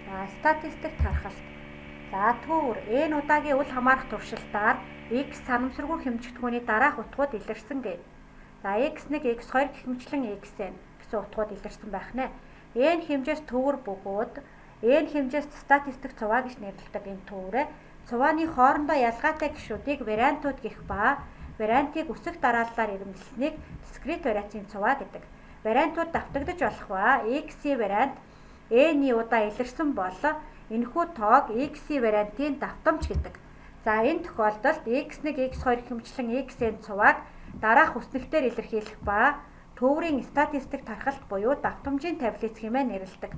Статистик тархалт. За түүр энэ удаагийн үл хамаарах туршилтаар x санамсаргүй хэмжигдэхүүний дараах утгууд илэрсэн гэ. За x1 x2 гихмичлэн xn гэсэн утгууд илэрсэн байх нэ. Энэ хэмжээс төвөр бөгөөд энэ хэмжээс статистик цуваа гэж нэрлэдэг энэ төврөө цувааны хоорондоо ялгаатай гишүүдийг вариантууд гэх ба вариантыг үсэг дарааллаар ирэмэлсэнийг дискрет вариацийн цуваа гэдэг. Вариантууд давтагдаж болох ба x-ийн вариант n-ийн удаа илэрсэн бол энэхүү тоог x-ийн вариантын давтамж гэдэг. За энэ тохиолдолд x1 x2 хэмжлэн xn цувааг дараах үснэгтээр илэрхийлэх ба төврийн статистик тархалт буюу давтамжийн таблиц хэмээн нэрлэдэг.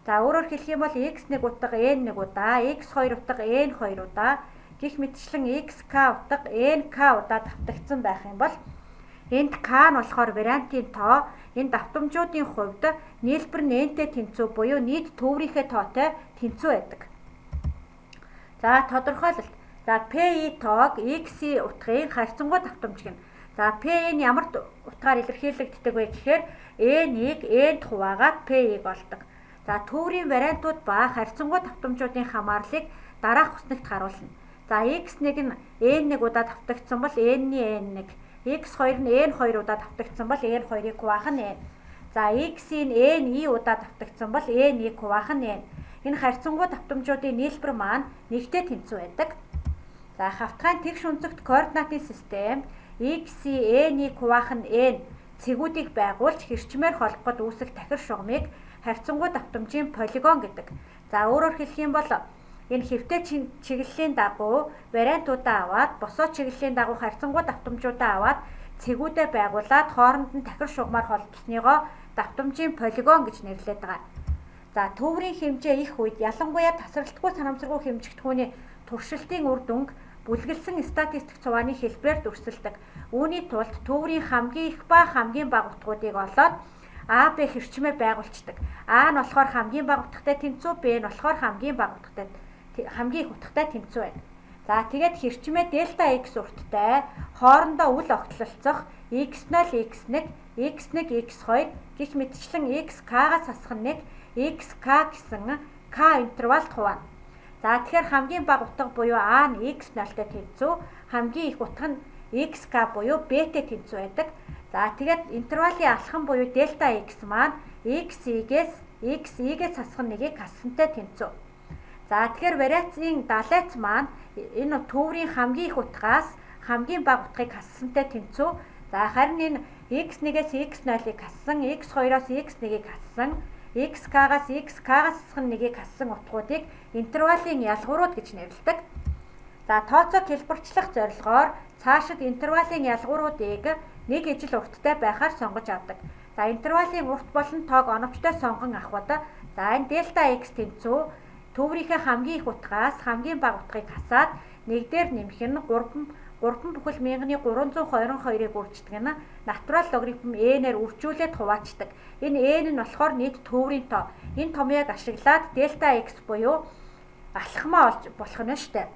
За өөрөөр хэлэх юм бол x1 утга n1 удаа, x2 утга n2 удаа гих мэтчлэн xk утга nk удаа давтагдсан байх юм бол энд k нь болохоор вариантын тоо, энэ давтамжуудын хувьд нийлбэр нь n-тэй тэнцүү буюу нийт төврийнхээ тоотой тэнцүү байдаг. За тодорхойлолт. За pi тоог x-ийн утгын харьцангуй давтамж гэнэ. За pi нь ямар утгаар илэрхийлэгддэг вэ гэхээр n-ийг n-д хуваагаад pi-ийг олдог. За төврийн вариантууд ба харьцангуй давтамжуудын хамаарлыг дараах үснэгт харуулна. За x1 нь n1 удаа давтагдсан бол n-ийн n1, x2 нь n2 удаа давтагдсан бол n2-ийг хуваах нь n. За x-ийн n-ийн удаа давтагдсан бол n-ийг хуваах нь n. Энэ харьцангуй давтамжуудын нийлбэр маань нэгтэй тэнцүү байдаг. За хавтгайн тэгш үнцэгт координатын систем x-ийн n-ийг хуваах нь n цэгүүдийг байгуулж хэрчмээр холбоход үүсэх тахир шугамыг харьцангуй давтамжийн полигон гэдэг. За өөрөөр хэлэх юм бол энэ хэвтэй чиглэлийн дагуу вариантуудаа аваад босоо чиглэлийн дагуу харьцангуй давтамжуудаа аваад цэгүүдээ байгуулад хооронд нь тахир шугамаар холбосныгоо давтамжийн полигон гэж нэрлэдэг байгаа. За төврийн хэмжээ их үед ялангуяа тасралтгүй санамсаргүй хэмжигдэхүүний туршилтын үр дүнг бүлгэлсэн статистик цувааны хэлбэрээр дүрсэлдэг. Үүний тулд төврийн хамгийн их ба хамгийн бага утгуудыг олоод А, Б хэрчмээ байгуулцдаг. А нь болохоор хамгийн бага утгатай тэнцүү, Б нь болохоор хамгийн их утгатай тэнцүү байна. За тэгээд хэрчмээ дельта x урттай хоорондоо үл огтлолцох x0 x1 x1 x2 гих мэтчлэн xk-гаас хасах нэг xk гэсэн k интервалд хуваана. За тэгэхээр хамгийн бага утга буюу А нь x0-тэй тэнцүү, хамгийн их утга нь xk буюу b-тэй тэнцүү байдаг. За тэгээд интервалын алхам буюу дельта x маань x-ийгээс хасах нэгийг хассантай тэнцүү. За тэгэхээр вариацийн далайц маань энэ төврийн хамгийн их утгаас хамгийн бага утгыг хассантай тэнцүү. За харин энэ x1-ээс x0-ыг хассан, x2-оос x1-ыг хассан, xk-гаас хасах нэгийг хассан утгуудыг интервалын ялгуурууд гэж нэрлэдэг. За тооцоог хэлбэрчлэх зорилгоор цаашид интервалын ялгууруудыг нэг ижил урттай байхаар сонгож авдаг. За интервалын урт болон тоог оновчтой сонгон авахд за энэ дельта x тэнцүү төврийнхээ хамгийн их утгаас хамгийн бага утгыг хасаад нэгдээр нэмэх нь 3 бүхэл 1322-ыг үрждэг нь натурал логарифм n-ээр үржүүлээд хуваачдаг. Энэ n нь болохоор нийт төврийн тоо. Энэ томьёог ашиглаад дельта x буюу алхмаа олж болох нь шүү дээ.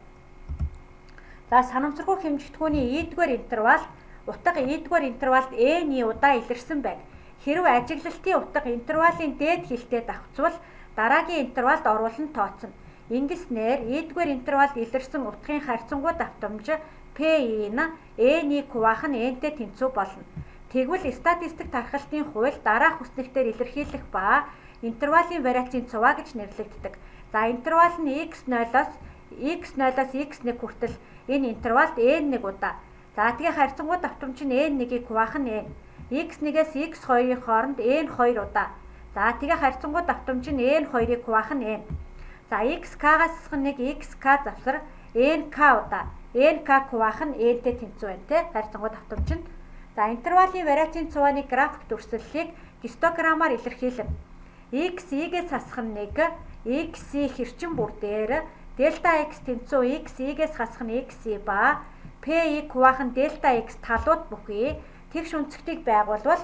За санамсаргүй хэмжигдэхүүний e-р интервал утга e-р интервалд n-ийн удаа илэрсэн байна. Хэрв ажиглалтын утга интервалын дээд хилтэй давхцвал дараагийн интервалд оруулан тооцно. Ингэснээр e-р интервалд илэрсэн утгын харьцангуй давтамж pi нь n-ийг хуваах нь n-тэй тэнцүү болно. Тэгвэл статистик тархалтын хууль дараах үснэгтээр илэрхийлэх ба интервалын вариацийн цуваа гэж нэрлэгддэг. За интервал нь x0-оос x1 хүртэл энэ интервалд n1 удаа. За тэгээ харьцангуй давтамж нь n1-ийг хуваах нь n. x1-ээс x2-ийн хооронд n2 удаа. За тэгээ харьцангуй давтамж нь n2-ийг хуваах нь n. За xk-гаас хасах нэг xk завсар nk удаа. nk хуваах нь n-тэй тэнцүү байна те харьцангуй давтамж нь. За интервалын вариацийн цувааны график дүрслэлийг гистограммаар илэрхийлэв. x-ийгээс хасах нь нэг x-ийн хэрчим бүр дээр дельта x тэнцүү x-ийгээс хасах нь x-ий ба p-ийг хуваах нь дельта x талууд бүхий тэгш үнцгтийг байгуулвал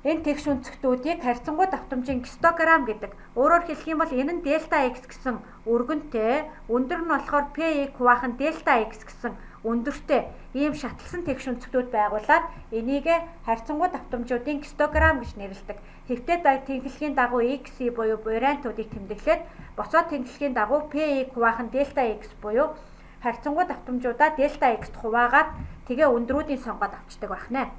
энэ тэгш үнцгтүүдийг харьцангуй давтамжийн гистограмм гэдэг. Өөрөөр хэлэх юм бол энэ нь дельта x гэсэн өргөнтэй, өндөр нь болохоор p-ийг хуваах нь дельта x гэсэн өндөртэй ийм шатлсан тэгш өнцгтүүд байгуулад энийг харьцангуй давтамжуудын гистограмм гэж нэрлэдэг. Хэвтээ тэнхлэгийн дагуу XY буюу вариантуудыг тэмдэглээд боцоод тэнхлэгийн дагуу PX хуваах нь дельта X буюу харьцангуй давтамжуудаа дельта X-т хуваагаад тэгээ өндрүүдийн сонгоод авчдаг байна.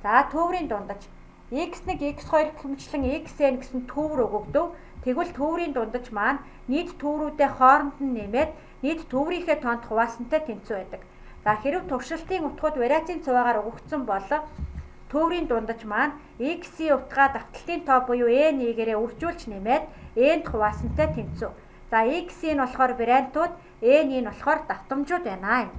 За төврийн дундаж x1 x2 гэмчлэн xn гэсэн төвөр өгөгдөв. Тэгвэл төврийн дундаж маань нийт төврүүдээ хооронд нь нэмээд нийт төврийнхээ тоонд хуваасантай тэнцүү байдаг. За хэрэв туршилтын утгууд вариацийн цуваагаар өгөгдсөн бол төврийн дундаж маань x-ийн утгаа давталтын тоо буюу n-ийгээрээ үржүүлж нэмээд n-д хуваасантай тэнцүү. За x-ийн болохоор вариантууд, n-ийн болохоор давтамжууд байна.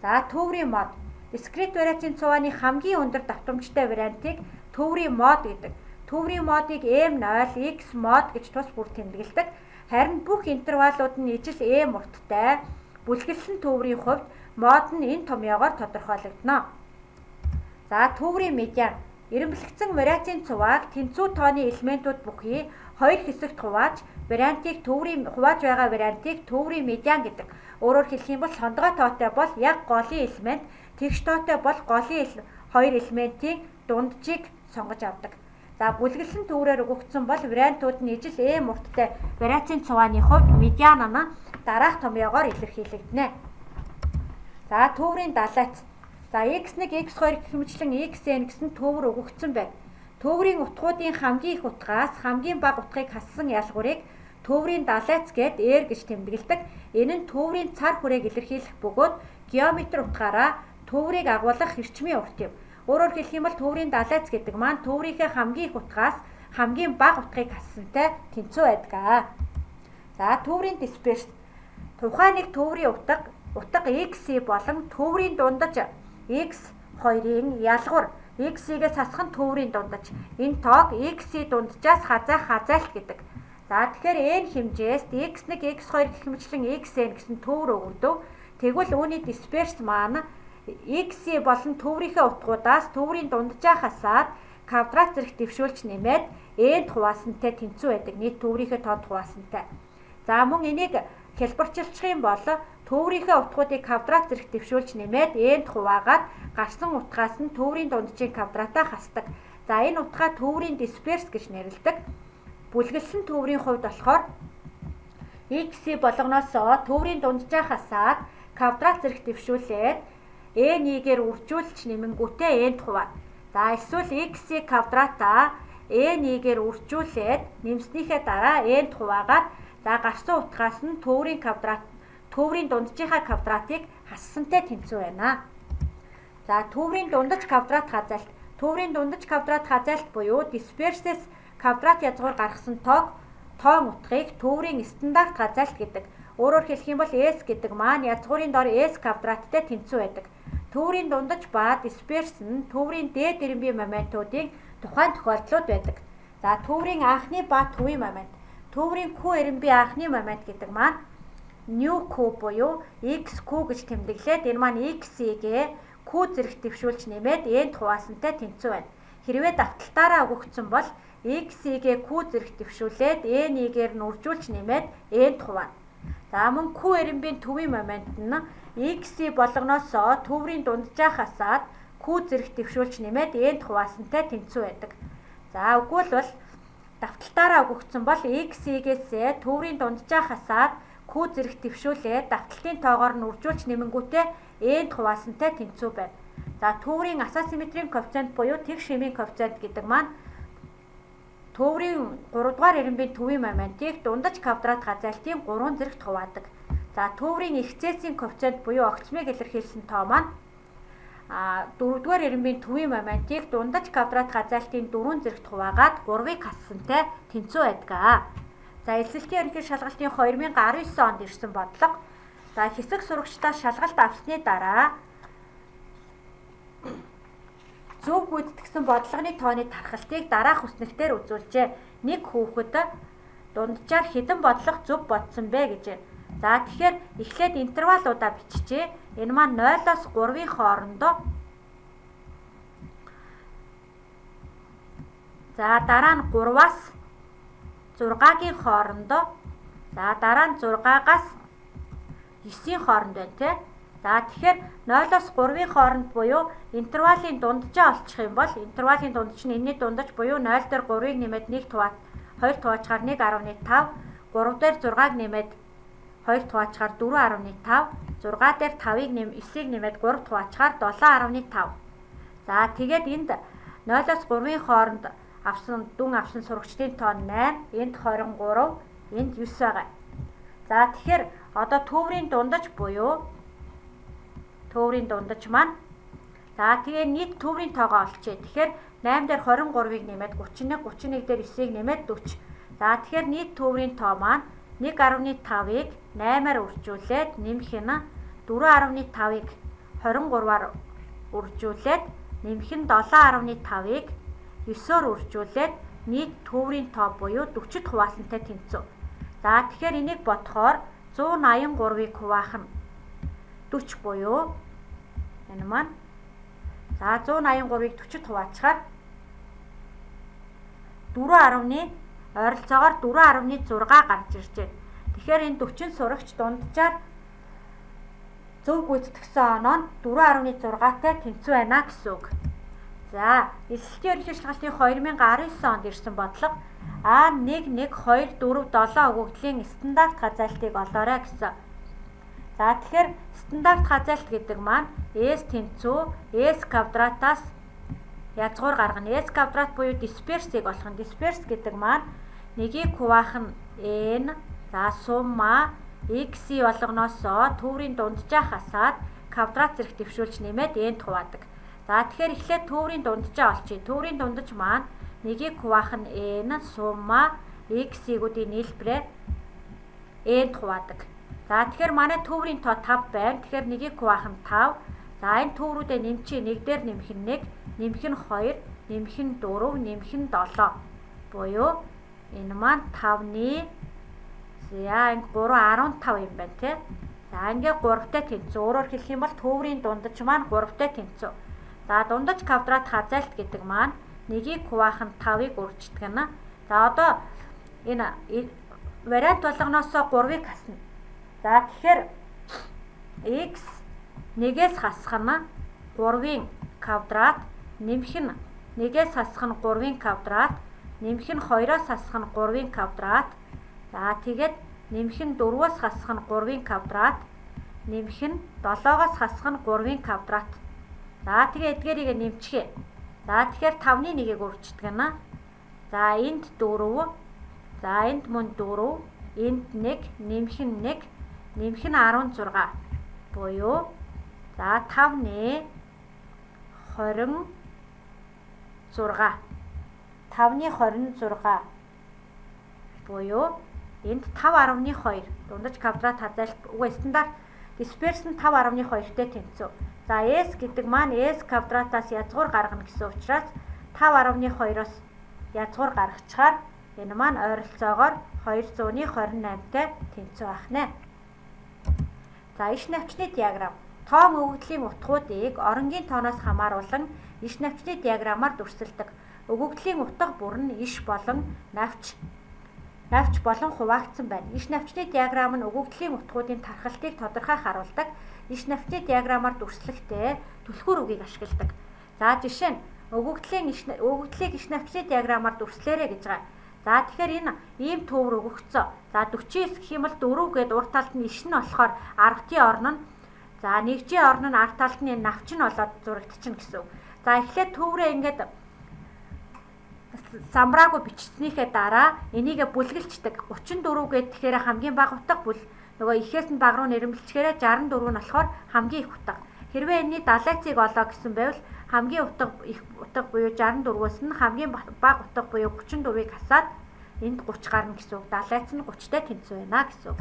За төврийн мод. Дискрет вариацийн цувааны хамгийн өндөр давтамжтай вариантыг төврийн мод гэдэг. Төврийн модыг m0 x мод гэж тус бүр тэмдэглэдэг. Харин бүх интервалууд нь ижил m урттай бүлгэлсэн төврийн хувьд мод нь энэ томьёогоор тодорхойлогдно. За төврийн медиан. Ирэмблэгдсэн вариацийн цувааг тэнцүү тооны элементүүд бүхий хоёр хэсэгт хувааж хувааж байгаа вариантыг төврийн медиан гэдэг. Өөрөөр хэлэх юм бол сондгой тоотой бол яг голын элемент, тэгш тоотой бол голын хоёр элементийн дунджийг сонгож авдаг. За бүлгэлсэн төврээр өгөгдсөн бол вариантууд нь ижил m урттай вариацийн цувааны хувьд медиан нь дараах томьёогоор илэрхийлэгдэнэ. За төврийн далайц. За x1 x2 гэмчлэн xn гэсэн төвөр өгөгдсөн байна. Төврийн утгуудын хамгийн их утгаас хамгийн бага утгыг хассан ялгуурыг төврийн далайц гээд r гэж тэмдэглэдэг. Энэ нь төврийн цар хүрээг илэрхийлэх бөгөөд геометри утгаараа төврийг агуулгах эрчмийн урт юм. Өөрөөр хэлэх юм бол төврийн далайц гэдэг маань төврийнхээ хамгийн их утгаас хамгийн бага утгыг хассантай тэнцүү байдаг. За төврийн дисперс. Тухайн нэг төврийн утга x болон төврийн дундаж x2-ын ялгуур x-ийг сасхан төврийн дундаж. Энэ тоог x-ийн дунджаас хазайх хазайлт гэдэг. За тэгэхээр n хэмжээст x1 x2 гэмчлэн xn гэсэн төвөр өгөгдөв. Тэгвэл үүний дисперс маань x болон төврийнхээ утгуудаас төврийн дунджаа хасаад квадрат зэрэг дэвшүүлж нэмээд n-д хуваасантай тэнцүү байдаг. Нийт төврийнхээ тоонд хуваасантай. За мөн энийг хэлбэрчилчих юм бол төврийнхээ утгуудыг квадрат зэрэг дэвшүүлж нэмээд n-д хуваагаад гарсан утгаас нь төврийн дунджийн квадратаа хасдаг. За энэ утгаа төврийн дисперс гэж нэрлэдэг. Бүлгэлсэн төврийн хувьд болохоор x болгоноос төврийн дунджаа хасаад квадрат зэрэг дэвшүүлээд n-ийгээр үржүүлж нэмэнгүүтээ n-д хуваа. За эсвэл x-ийн квадратаа n-ийгээр үржүүлээд нэмснийхээ дараа n-д хуваагаад за гарсан утгаас нь төврийн дунджийнхаа квадратыг хассантай тэнцүү байна. За төврийн дундаж квадрат хазайлт. Төврийн дундаж квадрат хазайлт буюу дисперсээс квадрат язгуур гаргасан тоон утгыг төврийн стандарт хазайлт гэдэг. Өөрөөр хэлэх юм бол s гэдэг маань язгуурын дор s квадраттай тэнцүү байдаг. Төврийн дундаж ба дисперс нь төврийн дээд ирэмбийн моментуудын тухайн тохиолдлууд байдаг. За төврийн анхны ба төвийн момент. Төврийн q ирэмбийн анхны момент гэдэг маань nu q буюу xq гэж тэмдэглээд энэ маань x-ийг q зэрэг дэвшүүлж нэмээд n-д хуваасантай тэнцүү байна. Хэрвээ давталтаараа өгөгдсөн бол x-ийг q зэрэг дэвшүүлээд n-ийгээр нь үржүүлж нэмээд n-д хуваана. За мөн q ирэмбийн төвийн момент нь x болгоноос төврийн дунджаа хасаад q зэрэг дэвшүүлж нэмээд n-д хуваасантай тэнцүү байдаг. За үгүй бол давталтаараа өгөгдсөн бол x-ийгээс төврийн дунджаа хасаад q зэрэг дэвшүүлээд давталтын тоогоор нь үржүүлж нэмэнгүүтээ n-д хуваасантай тэнцүү байна. За төврийн асасимметрийн коэффициент буюу тэгш шимийн коэффициент гэдэг маань төврийн 3 дугаар ирэмбийн төвийн моментыг дундаж квадрат хазайлтын 3 зэрэгт хуваадаг. За төврийн эксцессийн коэффициент буюу огцмыг илэрхийлсэн тоо маань 4 дугаар ирэмбийн төвийн моментыг дундаж квадрат хазайлтын 4 зэрэгт хуваагаад 3-ыг хассантай тэнцүү байдаг. За эсэлтийн ерөнхий шалгалтын 2019 онд ирсэн бодлого. За хэсэг сурагчдаас шалгалт авсны дараа зөв гүйцэтгсэн бодлогын тооны тархалтыг дараах үснэгтээр үзүүлжээ. Нэг хүүхэд дунджаар хэдэн бодлого зөв бодсон бэ гэж. За тэгэхээр эхлээд интервалуудаа биччихье. Энэ маань 0-оос 3-ийн хоорондоо. За дараа нь 3-аас 6-гийн хоорондоо. За дараа нь 6-аас 9-ийн хооронд байна тий. За тэгэхээр 0-оос 3-ын хооронд буюу интервалын дунджаа олчих юм бол интервалын дундаж нь энэний дундаж буюу 0 дээр 3-ыг нэмээд 1 туваат 2 туваачаар 1.5, 3 дээр 6-г нэмээд 2 туваачаар 4.5, 6 дээр 5-ыг 9-ийг нэмээд 3 туваачаар 7.5. За тэгээд энд 0-оос 3-ын хооронд дүн авсан сурагчдын тоо 8, энд 23, энд 9 байгаа. За тэгэхээр одоо төврийн дундаж буюу төврийн дундаж маань за тэгээ нийт төврийн тоогоо олчээ. Тэгэхээр 8 дээр 23-ыг нэмээд 31, 31 дээр 9-ийг нэмээд 40. За тэгэхээр нийт төврийн тоо маань 1.5-ыг 8-аар үржүүлээд нэмэх нь 4.5-ыг 23-аар үржүүлээд нэмэх нь 7.5-ыг 9-оор үржүүлээд нийт төврийн тоо буюу 40-д хуваасантай тэнцүү. За тэгэхээр энийг бодохоор 183-ыг хуваах нь 40 буюу энэ маань за 183-ыг 40-д хуваачаар 4.ойролцоогоор 4.6 гарч ирж байна. Тэгэхээр энэ 40 сурагч дунджаар зөв гүйцэтгсэн оноо нь 4.6-тай тэнцүү байна гэсэн үг. За, эсэлтийн ерөнхий шалгалтын 2019 онд ирсэн бодлого А1 1 2 4 7 өгөгдлийн стандарт хазайлтыг олоорой гэсэн. За тэгэхээр стандарт хазайлт гэдэг маань S тэнцүү S квадратаас язгуур гаргана. S квадрат буюу дисперсийг олох нь. Дисперс гэдэг маань нэгийг хуваах нь n за сумма x болгоноос төврийн дунджаа хасаад квадрат зэрэг дэвшүүлж нэмээд n-д хуваадаг. За тэгэхээр эхлээд төврийн дунджаа олчих. Төврийн дундаж маань нэгийг хуваах нь n сумма x-ийн нийлбэрээр n-д хуваадаг. За тэгэхээр манай төврийн тоо 5 байна. Тэгэхээр нэгийг хуваах нь 5. За энэ төврүүдээ нэмчи 1 дээр нэмэх нь 1, нэмэх нь 2, нэмэх нь 4, нэмэх нь 7 буюу энэ маань 5-ны за ингэ 3.15 юм байна тий. За ингээ 3-тай тэнцүү. Өөрөөр хэлэх юм бол төврийн дундаж маань 3-тай тэнцүү. За дундаж квадрат хазайлт гэдэг маань нэгийг хуваах нь 5-ыг үрждэг нь. За одоо энэ вариант болгоноос 3-ыг хасна. За тэгэхээр x 1-ээс хасах нь 3-ын квадрат, нэмэх нь 1-ээс хасах нь 3-ын квадрат, нэмэх нь 2-оос хасах нь 3-ын квадрат. За тэгээд нэмэх нь 4-оос хасах нь 3-ын квадрат, нэмэх нь 7-оос хасах нь 3-ын квадрат. За тэгээд эдгээрийг нэмчихье. За тэгэхээр 5-ны 1-ийг үрждэг нь. За энд 4, за энд мөн 4, энд 1, нэмэх нь 1, нэмэх нь 16 буюу за 5-ны 26. 5-ны 26 буюу энд 5.2 дундаж квадрат хазайлт үгүй стандарт дисперс нь 5.2-тэй тэнцүү. За S гэдэг маань S квадратаас язгуур гаргана гэсэн учраас 5.2-оос язгуур гаргачаар энэ маань ойролцоогоор 228-тай тэнцүү байх нэ. За иш навчны диаграм. Тоон өгөгдлийн утгуудыг оронгийн тооноос хамааруулан иш навчны диаграмаар дүрсэлдэг. Өгөгдлийн утга бүр нь иш болон навч болон хуваагдсан байна. Иш навчны диаграм нь өгөгдлийн утгуудын тархалтыг тодорхой харуулдаг. Иш навчны диаграмаар дүрслэхдээ түлхүүр үгийг ашигладаг. За жишээ нь өгөгдлийг иш навчны диаграмаар дүрслээрэй гэж байгаа. За тэгэхээр энэ ийм төвөр өгөгдсөн. За 49 гэх юм бол 4 гээд урт талд нь иш нь болохоор аргатын орно нь. За нэгжийн орно нь арт талд нь навч нь болоод зурагдчихна гэсэн үг. За эхлээд төврөө ингээд замбраагүй бичснийхээ дараа энийг бүлгэлцдэг. 34 гээд тэгэхээр хамгийн бага утга бүл нөгөө ихээс нь бага руу нэрмэлчгээрээ 64 нь болохоор хамгийн их утга. Хэрвээ энэний далайцыг олоо гэсэн байвал хамгийн их утга буюу 64-өөс нь хамгийн бага утга буюу 34-ыг хасаад энд 30 гарна гэсэн үг. Далайц нь 30-тай тэнцүү байна гэсэн үг.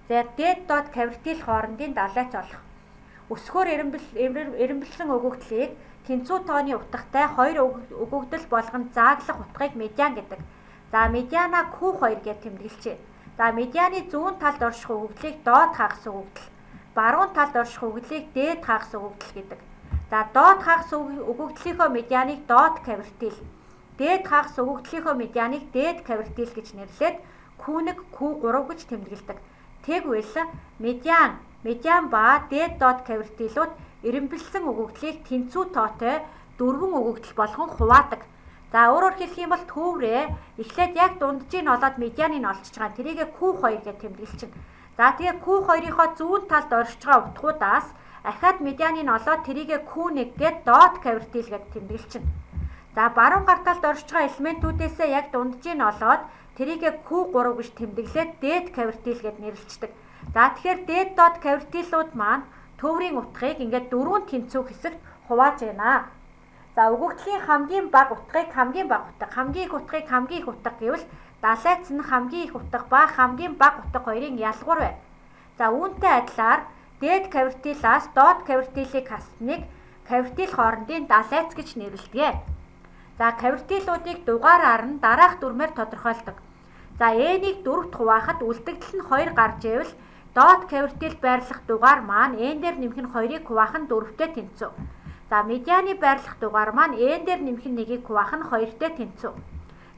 За дээд доод кавитал хоорондын далайц олох. Өсгөр эренбэлсэн өгөгдлийг тэнцүү тооны утгатай хоёр өгөгдөл болгон зааглах утгыг медиан гэдэг. За медиана Q2 гэж тэмдэглэжээ. За медианы зүүн талд орших өгөгдлийг доод хагас өгөгдөл, баруун талд орших өгөгдлийг дээд хагас өгөгдөл гэдэг. За доод хагас өгөгдлийнхөө медианыг доод кавитал, дээд хагас өгөгдлийнхөө медианыг дээд кавитал гэж нэрлээд Q1, Q3 гэж тэмдэглэдэг. Тэгвэл медиан медиан ба дээд доод кавертилууд эренбэлсэн өгөгдлийг тэнцүү тоотой 4 өгөгдөл болгон хуваадаг. За өөрөөр хэлэх юм бол төврээ эхлээд яг дунджийг олоод медианыг олчж байгаа. Тэрийгэ Q2 гэж тэмдэглэж байна. За тэгээ Q2-ийнхоо зүүн талд оршиж байгаа утгуудаас ахаад медианыг олоод тэрийгэ Q1 гээд доод кавертил гэж тэмдэглэж байна. За баруун гар талд оршиж байгаа элементүүдээсээ яг дунджийг олоод тэрийгэ Q3 гэж тэмдэглээд дээд кавертил гэж нэрлэждэг. За тэгэхээр дээд доод кавертилууд маань төврийн утгыг ингээд 4 тэнцүү хэсэгт хувааж байна. За өгөгдлийн хамгийн бага утгыг хамгийн бага утга, хамгийн их утгыг хамгийн их утга гэвэл далайц нь хамгийн их утга ба хамгийн бага утга хоёрын ялгуур байна. За үүнтэй адилаар дээд кавертилаас доод кавертилийг хасныг кавертил хоорондын далайц гэж нэрлэдэг. За кавертилуудыг дугаараар нь дараах дүрмээр тодорхойлдог. За N-ийг 4-т хуваахад үлдэгдэл нь 2 гарч ивэл доод кавертил байрлах дугаар маань N дээр нэмэх нь 2-ыг хуваах нь 4-тэй тэнцүү. За медианы байрлах дугаар маань N дээр нэмэх нь 1-ийг хуваах нь 2-тэй тэнцүү.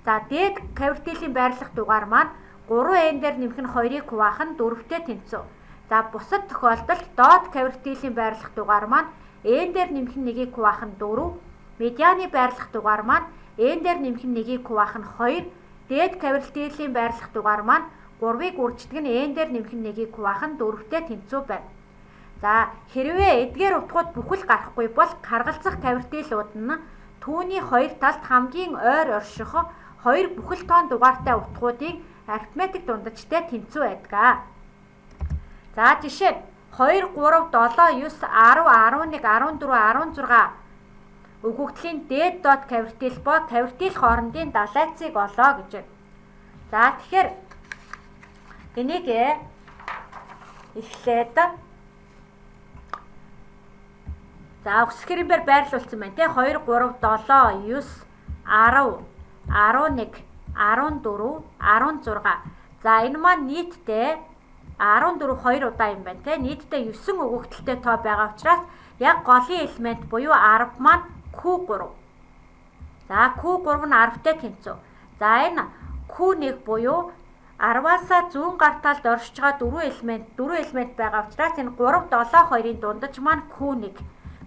За дээд кавертилийн байрлах дугаар маань 3N дээр нэмэх нь 2-ыг хуваах нь 4-тэй тэнцүү. За бусад тохиолдолд доод кавертилийн байрлах дугаар маань N дээр нэмэх нь 1-ийг хуваах нь 4, медианы байрлах дугаар маань N дээр нэмэх нь 1-ийг хуваах нь 2, дээд кавертилийн байрлах дугаар маань 3-ыг үрждэг нь N дээр нэмэх нь 1-ийг хуваах нь 4-тэй тэнцүү байна. За хэрвээ эдгээр утгууд бүхэл гарахгүй бол харгалзах кавертилууд нь түүний хоёр талд хамгийн ойр орших 2 бүхэл тоон дугаартай утгуудын арифметик дундажтай тэнцүү байдаг. За жишээ нь 2, 3, 7, 9, 10, 11, 14, 16 өгөгдлийн дээд доод кавертил ба кавертил хоорондын далайцыг олоо гэж байна. За тэгэхээр энийг эхлээд за өгсөх хэрэмээр байрлуулсан байна те 2, 3, 7, 9, 10, 11, 14, 16. За энэ маань нийтдээ 14 2 удаа юм байна те. Нийтдээ 9 өгөгдөлтэй тоо байгаа учраас яг голын элемент буюу 10 маань Q3. За Q3 нь 10-тай тэнцүү. За энэ Q1 буюу 10-аас зүүн гар талд оршиж байгаа 4 элемент байгаа учраас энэ 3, 7, 2-ын дундаж маань Q1.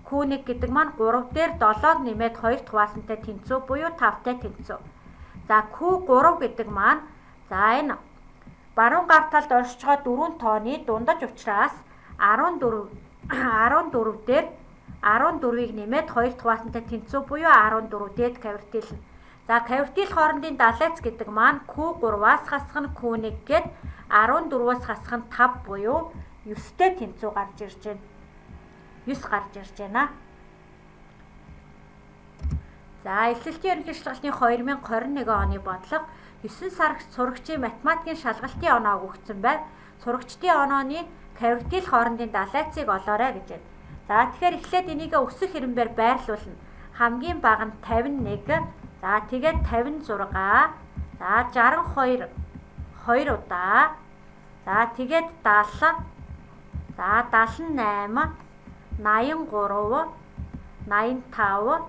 Q1 гэдэг маань 3 дээр 7-ог нэмээд 2 хуваасантай тэнцүү буюу 5-тай тэнцүү. За Q3 гэдэг маань за энэ баруун гар талд оршиж байгаа 4 тооны дундаж учраас 14 дээр 14-ийг нэмээд 2 хуваасантай тэнцүү буюу 14 дээд кавертил. За кавертил хоорондын далайц гэдэг маань Q3-аас хасах нь Q1 гээд 14-өөс хасах нь 5 буюу 9-тэй тэнцүү гарч ирж байна. 9 гарч ирж байна. За эсэлтийн ерөнхий шалгалтын 2021 оны бодлого 9 сар сурагчийн математикийн шалгалтын оноо өгөгдсөн байна. Сурагчдын онооны кавертил хоорондын далайцыг олоорой гэж байна. За тэгэхээр эхлээд энийг өсөх хэрэмээр байрлуулна. Хамгийн бага нь 51, за тэгээд 56, за 62 2 удаа, за тэгээд 70, за 78, 83, 85,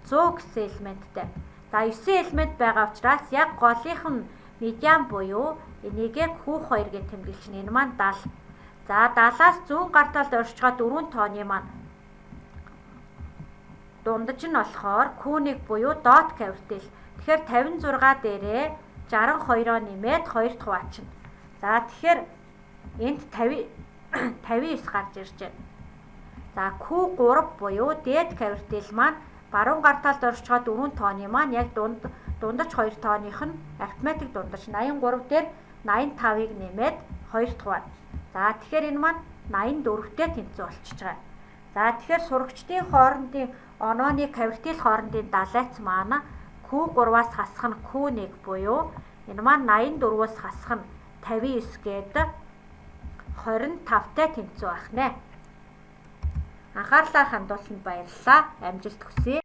100 гэсэн элементтэй. За 9 элемент байгаа учраас яг голынх нь медиан буюу энийгээ Q2 гэж тэмдэглэж байна. Энэ маань 70. За 70-аас зүүн гар талд оршиж байгаа 4 тооны маань дундаж нь болохоор Q1 буюу дот кавертил. Тэгэхээр 56 дээрээ 62-оо нэмээд 2-т хуваачна. За тэгэхээр энд 59 гарч ирж байна. За Q3 буюу дээд кавертил маань баруун гар талд оршиж байгаа 4 тооны маань яг дундаж 2 тооных нь арифметик дундаж 83 дээр 85-ыг нэмээд 2-т хуваана. За тэгэхээр энэ маань 84-тэй тэнцүү болчихж байгаа. За тэгэхээр сурагчдын хоорондын онооны кавертил хоорондын далайц маань Q3-аас хасах нь Q1 буюу энэ маань 84-өөс хасах нь 59 гээд 25-тай тэнцүү байх нэ. Анхаарлаа хандуулсанд баярлалаа. Амжилт хүсье.